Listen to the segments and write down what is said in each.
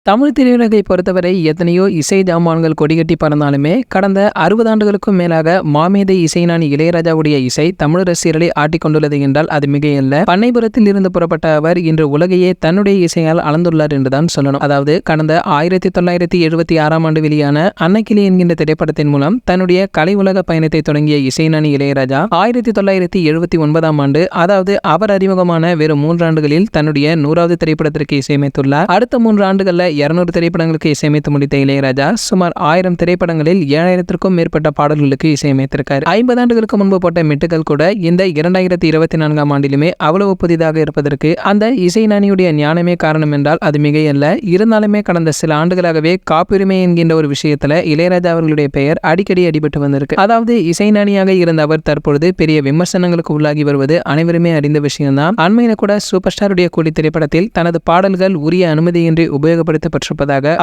தமிழ் திரையுலகை பொறுத்தவரை எத்தனையோ இசை ஜாமான்கள் கொடிகட்டி பறந்தாலுமே கடந்த 60 ஆண்டுகளுக்கும் மேலாக மாமேதை இசைஞானி இளையராஜாவுடைய இசை தமிழ் ரசிகர்களை ஆட்டிக்கொண்டுள்ளது என்றால் அது மிகையல்ல. பண்ணைபுரத்தில் இருந்து புறப்பட்ட அவர் இன்று உலகையே தன்னுடைய இசையால் அளந்துள்ளார் என்றுதான் சொல்லணும். அதாவது கடந்த 1976ஆம் ஆண்டு வெளியான அன்னக்கிளி என்கின்ற திரைப்படத்தின் மூலம் தன்னுடைய கலை உலக பயணத்தை தொடங்கிய இசைஞானி இளையராஜா 1979ஆம் ஆண்டு, அதாவது அவர் அறிமுகமான வெறும் 3 ஆண்டுகளில் தன்னுடைய 100வது திரைப்படத்திற்கு இசையமைத்துள்ளார். அடுத்த 3 ஆண்டுகளில் 200 திரைப்படங்களுக்கு இசையமைத்து முடித்த இளையராஜா சுமார் 1000 திரைப்படங்களில் 7000க்கும் மேற்பட்ட பாடல்களுக்கு இசையமைத்திருக்கார். 50 ஆண்டுகளுக்கு முன்பு போட்ட மெட்டுகள் கூட இந்த 2024ஆம் ஆண்டிலுமே அவ்வளவு புதிதாக இருப்பதற்கு அந்த இசைஞானியுடைய ஞானமே காரணம் என்றால் அது மிகையல்ல. இருந்தாலுமே கடந்த சில ஆண்டுகளாகவே காப்புரிமை என்கின்ற ஒரு விஷயத்துல இளையராஜா அவர்களுடைய பெயர் அடிக்கடி அடிபட்டு வந்திருக்கு. அதாவது இசைஞானியாக இருந்த அவர் தற்பொழுது பெரிய விமர்சனங்களுக்கு உள்ளாகி வருவது அனைவருமே அறிந்த விஷயம்தான். அண்மையில கூட சூப்பர் ஸ்டாருடைய கூலி திரைப்படத்தில் தனது பாடல்கள் உரிய அனுமதியின்றி உபயோகப்படுத்தப்பட்டிருப்பதாக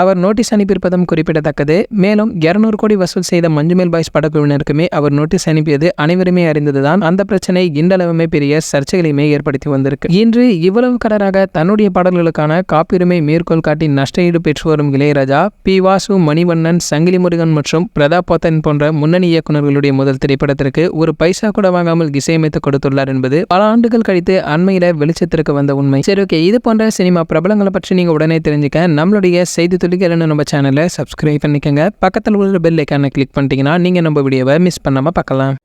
அவர் நோட்டீஸ் அனுப்பியிருப்பதும் குறிப்பிடத்தக்கது. மேலும் 200 கோடி வசூல் செய்த மஞ்சுமேல் பாய்ஸ் படக்குழுவினருக்குமே அவர் நோட்டீஸ் அனுப்பியது அனைவருமே அறிந்ததுதான். அந்த பிரச்சனை இன்றளவுமே பெரிய சர்ச்சைகளையுமே ஏற்படுத்தி வந்திருக்கு. இன்று இவ்வளவு கடராக தன்னுடைய பாடல்களுக்கான காப்புரிமை மேற்கோள் காட்டி நஷ்ட ஈடு பெற்று வரும் இளையராஜா பி. வாசு, மணிவண்ணன், சங்கிலி முருகன் மற்றும் பிரதாப் போத்தன் போன்ற முன்னணி இயக்குநர்களுடைய முதல் திரைப்படத்திற்கு ஒரு பைசா கூட வாங்காமல் இசையமைத்து கொடுத்துள்ளார் என்பது பல ஆண்டுகள் கழித்து அண்மையில வெளிச்சத்திற்கு வந்த உண்மை. சரி, ஓகே, இது போன்ற சினிமா பிரபலங்களை பற்றி நீங்க உடனே தெரிஞ்சுக்க நம்மளுடைய செய்தி துளிகள் நம்ம சேனலை சப்ஸ்கிரைப் பண்ணிக்கங்க. பக்கத்தில் உள்ள பெல் ஐக்கானை கிளிக் பண்ணிட்டீங்கன்னா நீங்க நம்ம வீடியோவை மிஸ் பண்ணாம பார்க்கலாம்.